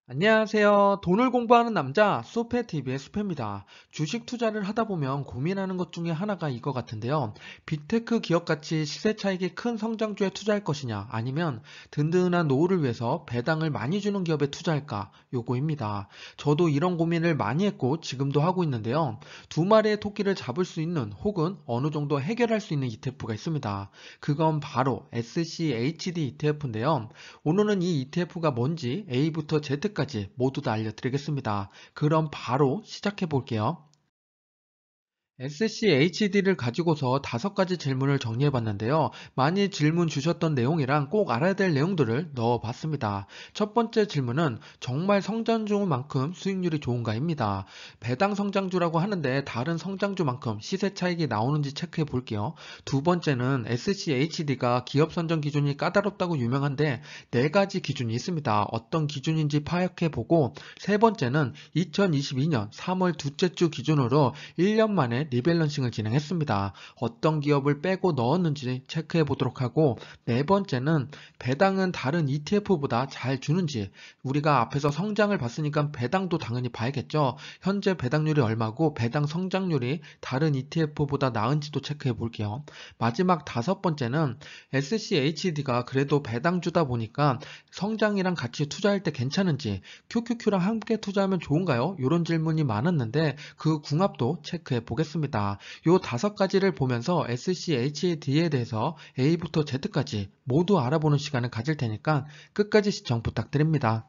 안녕하세요. 돈을 공부하는 남자 수페TV의 수페입니다. 주식 투자를 하다 보면 고민하는 것 중에 하나가 이거 같은데요. 빅테크 기업같이 시세 차익이 큰 성장주에 투자할 것이냐 아니면 든든한 노후를 위해서 배당을 많이 주는 기업에 투자할까 요거입니다. 저도 이런 고민을 많이 했고 지금도 하고 있는데요. 두 마리의 토끼를 잡을 수 있는 혹은 어느 정도 해결할 수 있는 ETF가 있습니다. 그건 바로 SCHD ETF인데요. 오늘은 이 ETF가 뭔지 A부터 Z까지 모두 다 알려드리겠습니다. 그럼 바로 시작해 볼게요. SCHD를 가지고서 5가지 질문을 정리해 봤는데요. 많이 질문 주셨던 내용이랑 꼭 알아야 될 내용들을 넣어 봤습니다. 첫 번째 질문은 정말 성장주만큼 수익률이 좋은가입니다. 배당 성장주라고 하는데 다른 성장주만큼 시세 차익이 나오는지 체크해 볼게요. 두 번째는 SCHD가 기업 선정 기준이 까다롭다고 유명한데 4가지 기준이 있습니다. 어떤 기준인지 파악해 보고 세 번째는 2022년 3월 둘째 주 기준으로 1년 만에 리밸런싱을 진행했습니다. 어떤 기업을 빼고 넣었는지 체크해 보도록 하고 네 번째는 배당은 다른 ETF보다 잘 주는지 우리가 앞에서 성장을 봤으니까 배당도 당연히 봐야겠죠. 현재 배당률이 얼마고 배당 성장률이 다른 ETF보다 나은지도 체크해 볼게요. 마지막 5번째는 SCHD가 그래도 배당 주다 보니까 성장이랑 같이 투자할 때 괜찮은지 QQQ랑 함께 투자하면 좋은가요? 이런 질문이 많았는데 그 궁합도 체크해 보겠습니다. 요 5가지를 보면서 SCHD에 대해서 A부터 Z까지 모두 알아보는 시간을 가질 테니까 끝까지 시청 부탁드립니다.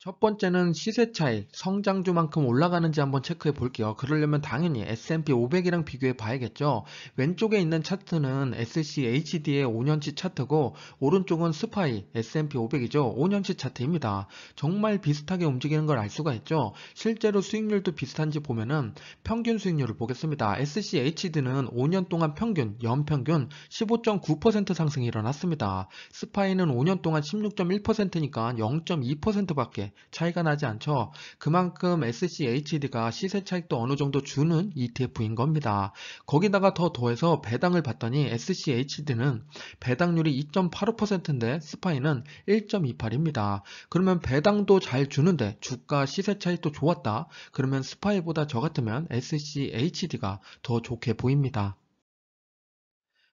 첫 번째는 시세 차익, 성장주만큼 올라가는지 한번 체크해 볼게요. 그러려면 당연히 S&P 500이랑 비교해 봐야겠죠. 왼쪽에 있는 차트는 SCHD의 5년치 차트고 오른쪽은 스파이 S&P 500이죠. 5년치 차트입니다. 정말 비슷하게 움직이는 걸 알 수가 있죠. 실제로 수익률도 비슷한지 보면은 평균 수익률을 보겠습니다. SCHD는 5년 동안 평균, 연평균 15.9% 상승이 일어났습니다. 스파이는 5년 동안 16.1%니까 0.2%밖에 차이가 나지 않죠. 그만큼 SCHD가 시세 차익도 어느 정도 주는 ETF인 겁니다. 거기다가 더 더해서 배당을 봤더니 SCHD는 배당률이 2.85%인데 스파이는 1.28입니다. 그러면 배당도 잘 주는데 주가 시세 차익도 좋았다. 그러면 스파이보다 저 같으면 SCHD가 더 좋게 보입니다.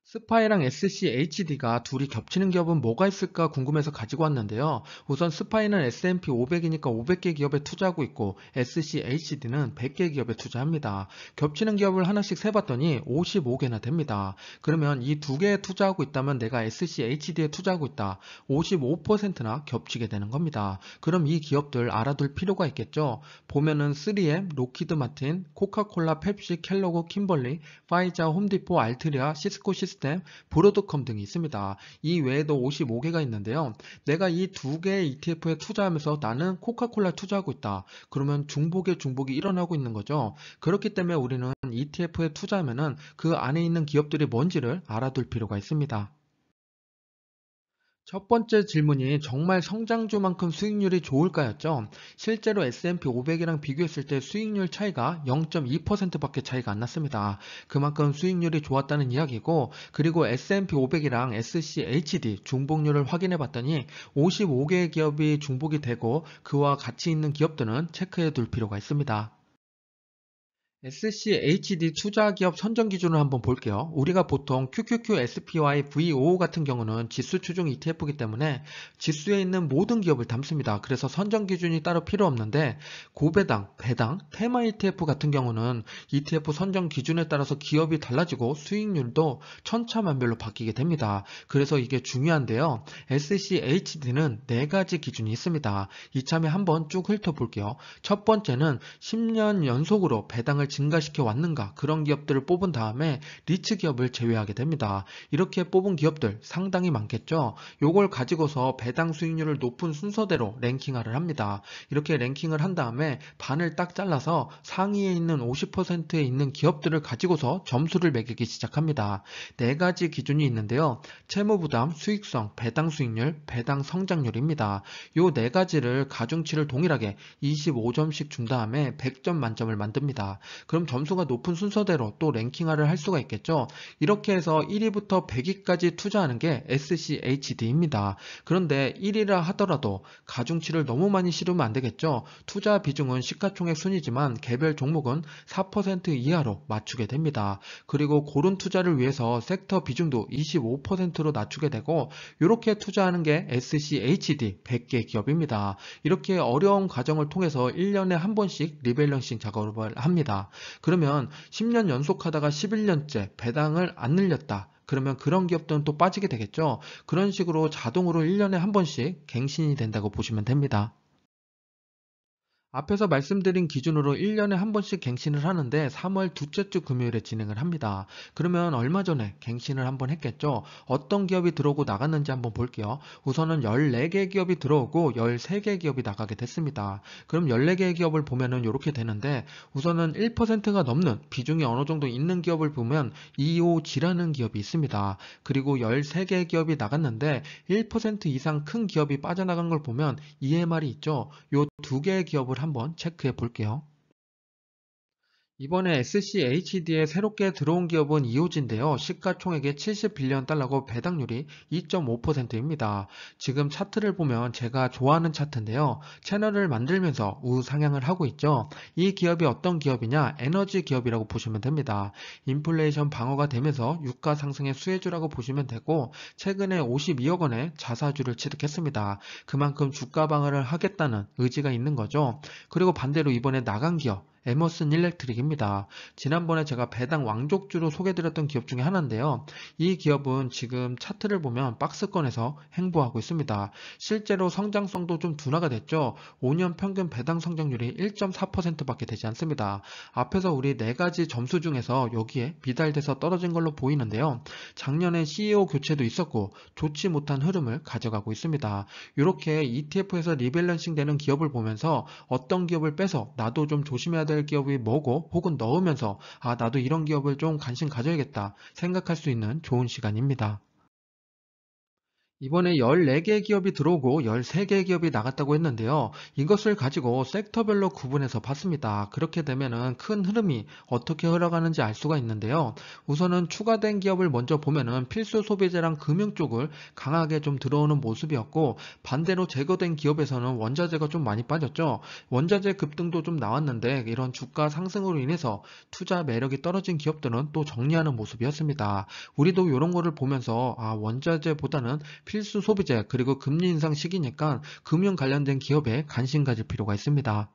스파이랑 SCHD가 둘이 겹치는 기업은 뭐가 있을까 궁금해서 가지고 왔는데요. 우선 스파이는 S&P 500이니까 500개 기업에 투자하고 있고 SCHD는 100개 기업에 투자합니다. 겹치는 기업을 하나씩 세봤더니 55개나 됩니다. 그러면 이 두 개에 투자하고 있다면 내가 SCHD에 투자하고 있다. 55%나 겹치게 되는 겁니다. 그럼 이 기업들 알아둘 필요가 있겠죠. 보면은 3M, 로키드 마틴, 코카콜라, 펩시, 켈로그, 킴벌리, 파이자, 홈디포, 알트리아, 시스코 시스템, 브로드컴 등이 있습니다. 이 외에도 55개가 있는데요. 내가 이 두 개의 ETF에 투자하면서 나는 코카콜라 투자하고 있다. 그러면 중복의 중복이 일어나고 있는 거죠. 그렇기 때문에 우리는 ETF에 투자하면은 그 안에 있는 기업들이 뭔지를 알아둘 필요가 있습니다. 첫 번째 질문이 정말 성장주만큼 수익률이 좋을까였죠. 실제로 S&P 500이랑 비교했을 때 수익률 차이가 0.2%밖에 차이가 안 났습니다. 그만큼 수익률이 좋았다는 이야기고 그리고 S&P 500이랑 SCHD 중복률을 확인해 봤더니 55개의 기업이 중복이 되고 그와 같이 있는 기업들은 체크해 둘 필요가 있습니다. SCHD 투자기업 선정 기준을 한번 볼게요. 우리가 보통 QQQ, SPY, VO 같은 경우는 지수 추종 ETF이기 때문에 지수에 있는 모든 기업을 담습니다. 그래서 선정 기준이 따로 필요 없는데 고배당, 배당, 테마 ETF 같은 경우는 ETF 선정 기준에 따라서 기업이 달라지고 수익률도 천차만별로 바뀌게 됩니다. 그래서 이게 중요한데요. SCHD는 4가지 기준이 있습니다. 이참에 한번 쭉 훑어볼게요. 첫 번째는 10년 연속으로 배당을 증가시켜 왔는가 그런 기업들을 뽑은 다음에 리츠 기업을 제외하게 됩니다. 이렇게 뽑은 기업들 상당히 많겠죠. 요걸 가지고서 배당 수익률을 높은 순서대로 랭킹화를 합니다. 이렇게 랭킹을 한 다음에 반을 딱 잘라서 상위에 있는 50%에 있는 기업들을 가지고서 점수를 매기기 시작합니다. 4가지 기준이 있는데요. 채무부담, 수익성, 배당 수익률, 배당 성장률입니다. 요 4가지를 가중치를 동일하게 25점씩 준 다음에 100점 만점을 만듭니다. 그럼 점수가 높은 순서대로 또 랭킹화를 할 수가 있겠죠. 이렇게 해서 1위부터 100위까지 투자하는 게 SCHD입니다. 그런데 1위라 하더라도 가중치를 너무 많이 실으면 안 되겠죠. 투자 비중은 시가총액 순이지만 개별 종목은 4% 이하로 맞추게 됩니다. 그리고 고른 투자를 위해서 섹터 비중도 25%로 낮추게 되고 이렇게 투자하는 게 SCHD 100개 기업입니다. 이렇게 어려운 과정을 통해서 1년에 한 번씩 리밸런싱 작업을 합니다. 그러면 10년 연속하다가 11년째 배당을 안 늘렸다. 그러면 그런 기업들은 또 빠지게 되겠죠. 그런 식으로 자동으로 1년에 한 번씩 갱신이 된다고 보시면 됩니다. 앞에서 말씀드린 기준으로 1년에 한 번씩 갱신을 하는데 3월 둘째 주 금요일에 진행을 합니다. 그러면 얼마 전에 갱신을 한번 했겠죠. 어떤 기업이 들어오고 나갔는지 한번 볼게요. 우선은 14개 기업이 들어오고 13개 기업이 나가게 됐습니다. 그럼 14개 기업을 보면은 이렇게 되는데 우선은 1%가 넘는 비중이 어느 정도 있는 기업을 보면 EOG라는 기업이 있습니다. 그리고 13개 기업이 나갔는데 1% 이상 큰 기업이 빠져나간 걸 보면 EMR이 있죠. 요 두 개의 기업을 한번 체크해 볼게요. 이번에 SCHD에 새롭게 들어온 기업은 이오지인데요. 시가총액이 70빌리언 달러고 배당률이 2.5%입니다. 지금 차트를 보면 제가 좋아하는 차트인데요. 채널을 만들면서 우상향을 하고 있죠. 이 기업이 어떤 기업이냐? 에너지 기업이라고 보시면 됩니다. 인플레이션 방어가 되면서 유가 상승의 수혜주라고 보시면 되고 최근에 52억 원의 자사주를 취득했습니다. 그만큼 주가 방어를 하겠다는 의지가 있는 거죠. 그리고 반대로 이번에 나간 기업 에머슨 일렉트릭입니다. 지난번에 제가 배당 왕족주로 소개드렸던 기업 중에 하나인데요. 이 기업은 지금 차트를 보면 박스권에서 행보하고 있습니다. 실제로 성장성도 좀 둔화가 됐죠. 5년 평균 배당 성장률이 1.4%밖에 되지 않습니다. 앞에서 우리 네 가지 점수 중에서 여기에 비달돼서 떨어진 걸로 보이는데요. 작년에 CEO 교체도 있었고 좋지 못한 흐름을 가져가고 있습니다. 이렇게 ETF에서 리밸런싱 되는 기업을 보면서 어떤 기업을 빼서 나도 좀 조심해야 될 기업이 뭐고 혹은 넣으면서 아 나도 이런 기업을 좀 관심 가져야겠다 생각할 수 있는 좋은 시간입니다. 이번에 14개 기업이 들어오고 13개 기업이 나갔다고 했는데요. 이것을 가지고 섹터별로 구분해서 봤습니다. 그렇게 되면은 큰 흐름이 어떻게 흘러가는지 알 수가 있는데요. 우선은 추가된 기업을 먼저 보면은 필수 소비재랑 금융 쪽을 강하게 좀 들어오는 모습이었고 반대로 제거된 기업에서는 원자재가 좀 많이 빠졌죠. 원자재 급등도 좀 나왔는데 이런 주가 상승으로 인해서 투자 매력이 떨어진 기업들은 또 정리하는 모습이었습니다. 우리도 이런 거를 보면서 아 원자재보다는 필수 소비재 그리고 금리 인상 시기니까 금융 관련된 기업에 관심 가질 필요가 있습니다.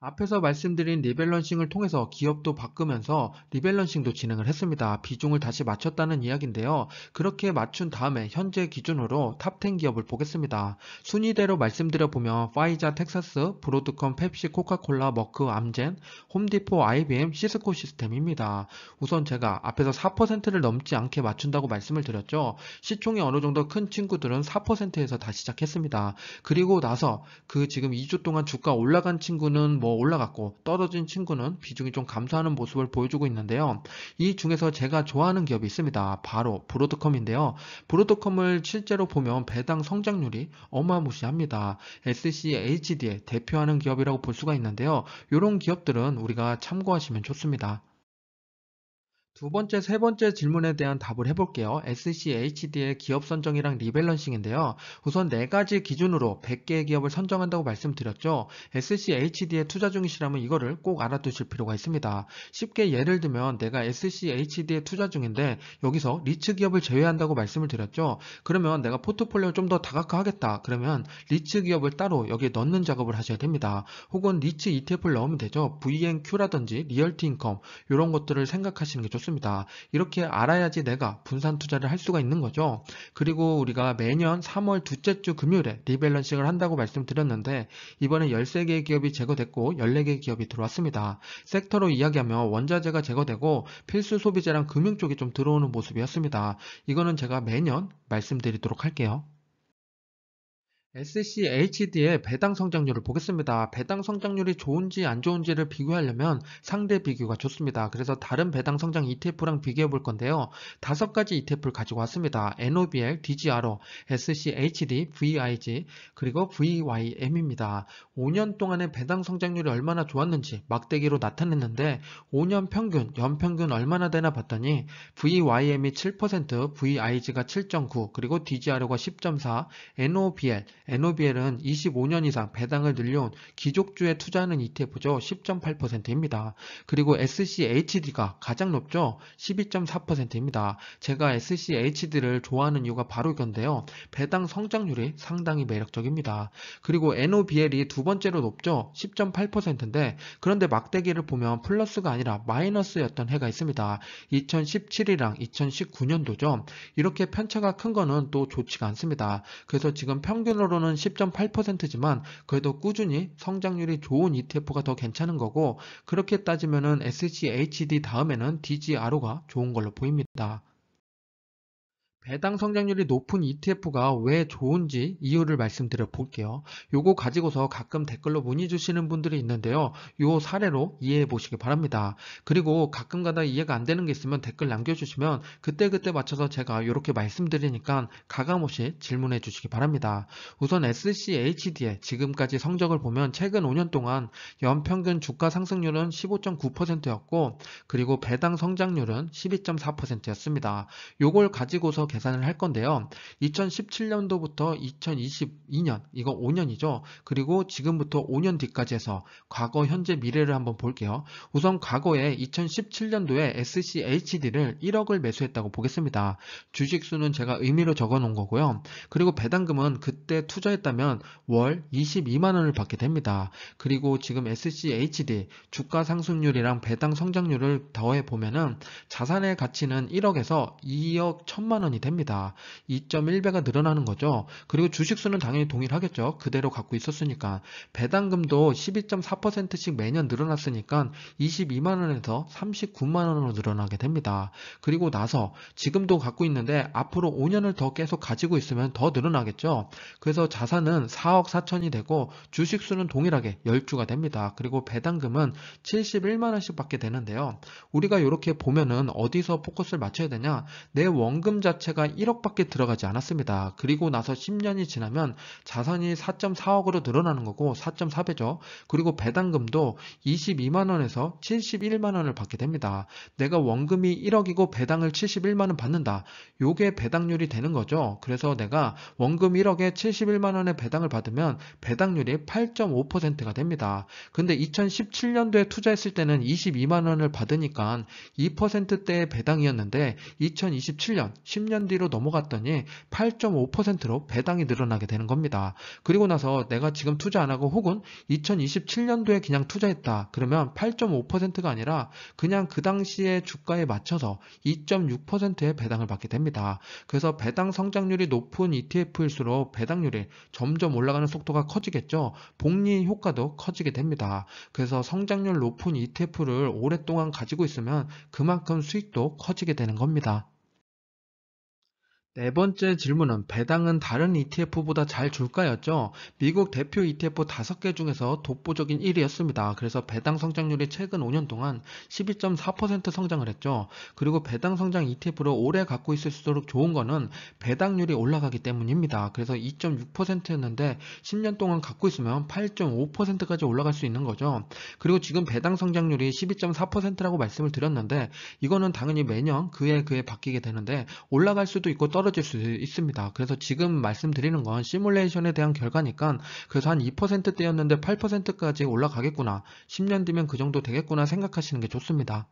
앞에서 말씀드린 리밸런싱을 통해서 기업도 바꾸면서 리밸런싱도 진행을 했습니다. 비중을 다시 맞췄다는 이야기인데요. 그렇게 맞춘 다음에 현재 기준으로 탑 10 기업을 보겠습니다. 순위대로 말씀드려보면 파이자, 텍사스, 브로드컴, 펩시, 코카콜라, 머크, 암젠, 홈디포, IBM, 시스코 시스템입니다. 우선 제가 앞에서 4%를 넘지 않게 맞춘다고 말씀을 드렸죠. 시총이 어느 정도 큰 친구들은 4%에서 다 시작했습니다. 그리고 나서 그 지금 2주 동안 주가 올라간 친구는 뭐 올라갔고 떨어진 친구는 비중이 좀 감소하는 모습을 보여주고 있는데요. 이 중에서 제가 좋아하는 기업이 있습니다. 바로 브로드컴인데요. 브로드컴을 실제로 보면 배당 성장률이 어마무시합니다. SCHD에 대표하는 기업이라고 볼 수가 있는데요. 이런 기업들은 우리가 참고하시면 좋습니다. 두 번째, 세 번째 질문에 대한 답을 해볼게요. SCHD의 기업 선정이랑 리밸런싱인데요. 우선 네 가지 기준으로 100개의 기업을 선정한다고 말씀드렸죠. SCHD에 투자 중이시라면 이거를 꼭 알아두실 필요가 있습니다. 쉽게 예를 들면 내가 SCHD에 투자 중인데 여기서 리츠 기업을 제외한다고 말씀을 드렸죠. 그러면 내가 포트폴리오를 좀 더 다각화하겠다. 그러면 리츠 기업을 따로 여기에 넣는 작업을 하셔야 됩니다. 혹은 리츠 ETF를 넣으면 되죠. VNQ라든지 리얼티 인컴 이런 것들을 생각하시는 게 좋습니다. 이렇게 알아야지 내가 분산 투자를 할 수가 있는 거죠. 그리고 우리가 매년 3월 둘째 주 금요일에 리밸런싱을 한다고 말씀드렸는데 이번에 13개의 기업이 제거됐고 14개의 기업이 들어왔습니다. 섹터로 이야기하면 원자재가 제거되고 필수 소비재랑 금융 쪽이 좀 들어오는 모습이었습니다. 이거는 제가 매년 말씀드리도록 할게요. SCHD의 배당 성장률을 보겠습니다. 배당 성장률이 좋은지 안 좋은지를 비교하려면 상대 비교가 좋습니다. 그래서 다른 배당 성장 ETF랑 비교해 볼 건데요. 5가지 ETF를 가지고 왔습니다. NOBL, DGRO, SCHD, VIG, 그리고 VYM입니다. 5년 동안의 배당 성장률이 얼마나 좋았는지 막대기로 나타냈는데 5년 평균, 연평균 얼마나 되나 봤더니 VYM이 7%, VIG가 7.9, 그리고 DGRO가 10.4, NOBL은 25년 이상 배당을 늘려온 기족주에 투자하는 ETF죠. 10.8%입니다. 그리고 SCHD가 가장 높죠. 12.4%입니다. 제가 SCHD를 좋아하는 이유가 바로 이건데요. 배당 성장률이 상당히 매력적입니다. 그리고 NOBL이 두 번째로 높죠. 10.8%인데 그런데 막대기를 보면 플러스가 아니라 마이너스였던 해가 있습니다. 2017이랑 2019년도죠. 이렇게 편차가 큰 거는 또 좋지가 않습니다. 그래서 지금 평균으로는 10.8%지만 그래도 꾸준히 성장률이 좋은 ETF가 더 괜찮은 거고, 그렇게 따지면은 SCHD 다음에는 DGRO가 좋은 걸로 보입니다. 배당 성장률이 높은 ETF가 왜 좋은지 이유를 말씀드려 볼게요. 요거 가지고서 가끔 댓글로 문의 주시는 분들이 있는데요. 요 사례로 이해해 보시기 바랍니다. 그리고 가끔가다 이해가 안 되는 게 있으면 댓글 남겨주시면 그때그때 맞춰서 제가 이렇게 말씀드리니까 가감없이 질문해 주시기 바랍니다. 우선 SCHD의 지금까지 성적을 보면 최근 5년 동안 연평균 주가 상승률은 15.9%였고 그리고 배당 성장률은 12.4%였습니다. 요걸 가지고서 계산을 할 건데요. 2017년도부터 2022년, 이거 5년이죠. 그리고 지금부터 5년 뒤까지 해서 과거, 현재, 미래를 한번 볼게요. 우선 과거에 2017년도에 SCHD를 1억을 매수했다고 보겠습니다. 주식수는 제가 의미로 적어 놓은 거고요. 그리고 배당금은 그때 투자했다면 월 22만 원을 받게 됩니다. 그리고 지금 SCHD 주가 상승률이랑 배당 성장률을 더해 보면은 자산의 가치는 1억에서 2억 1천만 원이 됩니다. 2.1배가 늘어나는 거죠. 그리고 주식수는 당연히 동일하겠죠. 그대로 갖고 있었으니까. 배당금도 12.4%씩 매년 늘어났으니까 22만 원에서 39만 원으로 늘어나게 됩니다. 그리고 나서 지금도 갖고 있는데 앞으로 5년을 더 계속 가지고 있으면 더 늘어나겠죠. 그래서 자산은 4억 4천이 되고 주식수는 동일하게 10주가 됩니다. 그리고 배당금은 71만 원씩 받게 되는데요. 우리가 이렇게 보면은 어디서 포커스를 맞춰야 되냐? 내 원금 자체가 1억밖에 들어가지 않았습니다. 그리고 나서 10년이 지나면 자산이 4.4억으로 늘어나는 거고 4.4배죠. 그리고 배당금도 22만 원에서 71만 원을 받게 됩니다. 내가 원금이 1억이고 배당을 71만 원 받는다. 요게 배당률이 되는 거죠. 그래서 내가 원금 1억에 71만 원의 배당을 받으면 배당률이 8.5%가 됩니다. 근데 2017년도에 투자했을 때는 22만 원을 받으니까 2%대의 배당이었는데 2027년 10년 뒤로 넘어갔더니 8.5%로 배당이 늘어나게 되는 겁니다. 그리고 나서 내가 지금 투자 안 하고 혹은 2027년도에 그냥 투자했다. 그러면 8.5%가 아니라 그냥 그 당시의 주가에 맞춰서 2.6%의 배당을 받게 됩니다. 그래서 배당 성장률이 높은 ETF일수록 배당률이 점점 올라가는 속도가 커지겠죠. 복리 효과도 커지게 됩니다. 그래서 성장률 높은 ETF를 오랫동안 가지고 있으면 그만큼 수익도 커지게 되는 겁니다. 네 번째 질문은 배당은 다른 ETF보다 잘 줄까였죠? 미국 대표 ETF 5개 중에서 독보적인 1위였습니다. 그래서 배당 성장률이 최근 5년 동안 12.4% 성장을 했죠. 그리고 배당 성장 ETF를 오래 갖고 있을수록 좋은 거는 배당률이 올라가기 때문입니다. 그래서 2.6%였는데 10년 동안 갖고 있으면 8.5%까지 올라갈 수 있는 거죠. 그리고 지금 배당 성장률이 12.4%라고 말씀을 드렸는데 이거는 당연히 매년 그해 바뀌게 되는데 올라갈 수도 있고 떨어질 수 있습니다. 그래서 지금 말씀드리는 건 시뮬레이션에 대한 결과니까 그래서 한 2%대였는데 8%까지 올라가겠구나. 10년 뒤면 그 정도 되겠구나 생각하시는 게 좋습니다.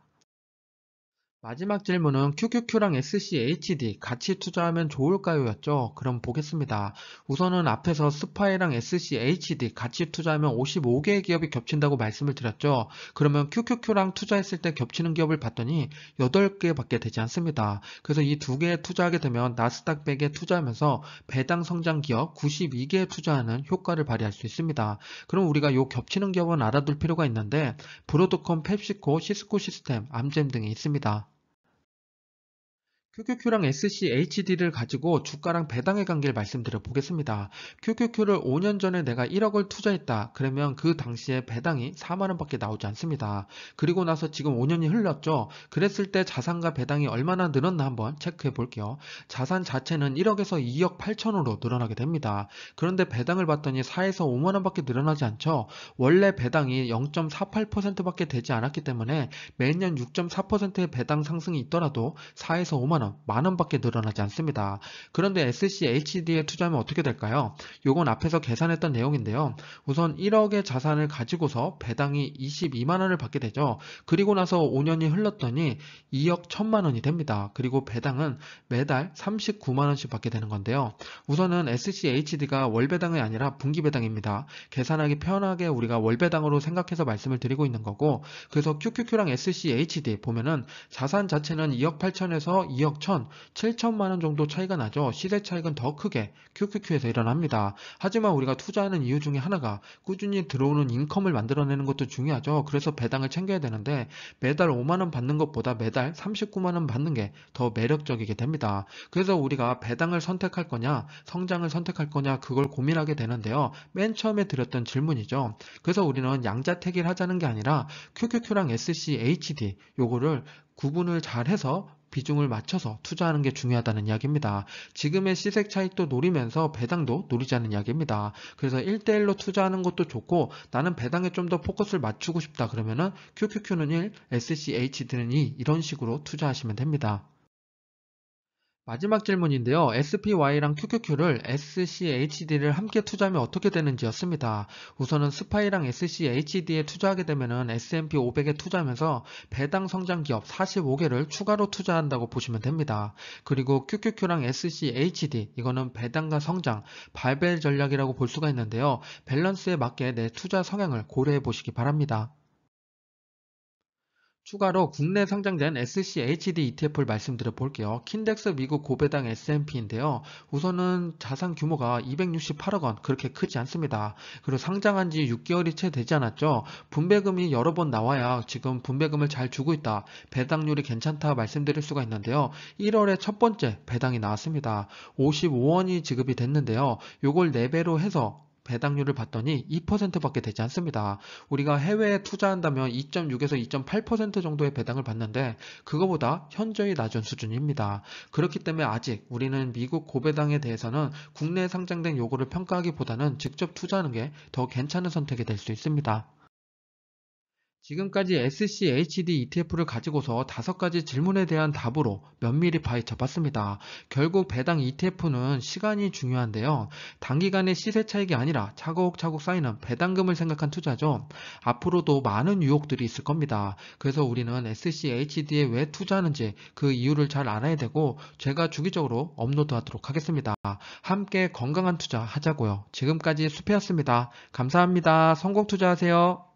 마지막 질문은 QQQ랑 SCHD 같이 투자하면 좋을까요? 였죠. 그럼 보겠습니다. 우선은 앞에서 스파이랑 SCHD 같이 투자하면 55개의 기업이 겹친다고 말씀을 드렸죠. 그러면 QQQ랑 투자했을 때 겹치는 기업을 봤더니 8개밖에 되지 않습니다. 그래서 이 두 개에 투자하게 되면 나스닥 100에 투자하면서 배당 성장 기업 92개에 투자하는 효과를 발휘할 수 있습니다. 그럼 우리가 이 겹치는 기업은 알아둘 필요가 있는데 브로드컴, 펩시코, 시스코 시스템, 암젠 등이 있습니다. QQQ랑 SCHD를 가지고 주가랑 배당의 관계를 말씀드려 보겠습니다. QQQ를 5년 전에 내가 1억을 투자했다. 그러면 그 당시에 배당이 4만 원밖에 나오지 않습니다. 그리고 나서 지금 5년이 흘렀죠. 그랬을 때 자산과 배당이 얼마나 늘었나 한번 체크해 볼게요. 자산 자체는 1억에서 2억 8천으로 늘어나게 됩니다. 그런데 배당을 봤더니 4에서 5만 원밖에 늘어나지 않죠. 원래 배당이 0.48%밖에 되지 않았기 때문에 매년 6.4%의 배당 상승이 있더라도 4에서 5만 원, 만 원밖에 늘어나지 않습니다. 그런데 SCHD에 투자하면 어떻게 될까요? 요건 앞에서 계산했던 내용인데요. 우선 1억의 자산을 가지고서 배당이 22만 원을 받게 되죠. 그리고 나서 5년이 흘렀더니 2억 1천만 원이 됩니다. 그리고 배당은 매달 39만 원씩 받게 되는 건데요. 우선은 SCHD가 월배당이 아니라 분기배당입니다. 계산하기 편하게 우리가 월배당으로 생각해서 말씀을 드리고 있는 거고, 그래서 QQQ랑 SCHD 보면은 자산 자체는 2억 8천에서 2억 1천, 7천만 원 정도 차이가 나죠. 시세 차익은 더 크게 QQQ에서 일어납니다. 하지만 우리가 투자하는 이유 중에 하나가 꾸준히 들어오는 인컴을 만들어내는 것도 중요하죠. 그래서 배당을 챙겨야 되는데 매달 5만 원 받는 것보다 매달 39만 원 받는 게 더 매력적이게 됩니다. 그래서 우리가 배당을 선택할 거냐, 성장을 선택할 거냐 그걸 고민하게 되는데요. 맨 처음에 드렸던 질문이죠. 그래서 우리는 양자택일 하자는 게 아니라 QQQ랑 SCHD 요거를 구분을 잘 해서 비중을 맞춰서 투자하는 게 중요하다는 이야기입니다. 지금의 시세 차익도 노리면서 배당도 노리자는 이야기입니다. 그래서 1대1로 투자하는 것도 좋고 나는 배당에 좀 더 포커스를 맞추고 싶다 그러면은 QQQ는 1, SCHD는 2 이런 식으로 투자하시면 됩니다. 마지막 질문인데요. SPY랑 QQQ를 SCHD를 함께 투자하면 어떻게 되는지였습니다. 우선은 스파이랑 SCHD에 투자하게 되면은 S&P 500에 투자하면서 배당 성장 기업 45개를 추가로 투자한다고 보시면 됩니다. 그리고 QQQ랑 SCHD 이거는 배당과 성장, 발벨 전략이라고 볼 수가 있는데요. 밸런스에 맞게 내 투자 성향을 고려해 보시기 바랍니다. 추가로 국내 상장된 SCHD ETF를 말씀드려 볼게요. 킨덱스 미국 고배당 S&P인데요. 우선은 자산 규모가 268억 원 그렇게 크지 않습니다. 그리고 상장한 지 6개월이 채 되지 않았죠. 분배금이 여러 번 나와야 지금 분배금을 잘 주고 있다. 배당률이 괜찮다 말씀드릴 수가 있는데요. 1월에 첫 번째 배당이 나왔습니다. 55원이 지급이 됐는데요. 요걸 4배로 해서 배당률을 봤더니 2%밖에 되지 않습니다. 우리가 해외에 투자한다면 2.6에서 2.8% 정도의 배당을 받는데 그거보다 현저히 낮은 수준입니다. 그렇기 때문에 아직 우리는 미국 고배당에 대해서는 국내에 상장된 요거를 평가하기보다는 직접 투자하는 게 더 괜찮은 선택이 될 수 있습니다. 지금까지 SCHD ETF를 가지고서 5가지 질문에 대한 답으로 면밀히 파헤쳐 봤습니다. 결국 배당 ETF는 시간이 중요한데요. 단기간의 시세 차익이 아니라 차곡차곡 쌓이는 배당금을 생각한 투자죠. 앞으로도 많은 유혹들이 있을 겁니다. 그래서 우리는 SCHD에 왜 투자하는지 그 이유를 잘 알아야 되고 제가 주기적으로 업로드하도록 하겠습니다. 함께 건강한 투자 하자고요. 지금까지 수페였습니다. 감사합니다. 성공 투자하세요.